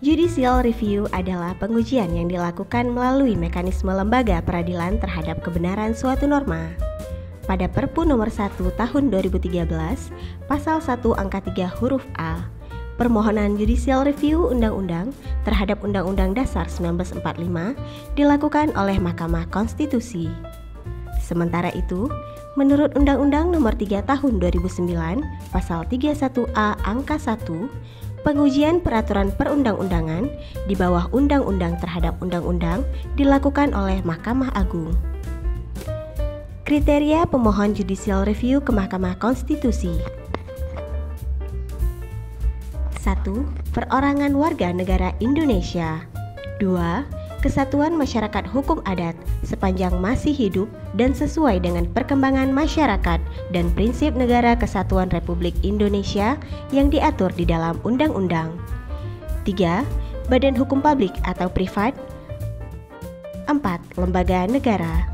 Judicial review adalah pengujian yang dilakukan melalui mekanisme lembaga peradilan terhadap kebenaran suatu norma. Pada Perpu nomor 1 tahun 2013, pasal 1 angka 3 huruf A, permohonan judicial review undang-undang terhadap Undang-Undang Dasar 1945 dilakukan oleh Mahkamah Konstitusi. Sementara itu, menurut Undang-Undang nomor 3 tahun 2009, pasal 31A angka 1, pengujian peraturan perundang-undangan di bawah undang-undang terhadap undang-undang dilakukan oleh Mahkamah Agung. Kriteria pemohon judicial review ke Mahkamah Konstitusi. 1. Perorangan warga negara Indonesia. 2. Kesatuan masyarakat hukum adat sepanjang masih hidup dan sesuai dengan perkembangan masyarakat dan prinsip negara kesatuan Republik Indonesia yang diatur di dalam undang-undang. 3. Badan hukum publik atau privat. 4. Lembaga negara.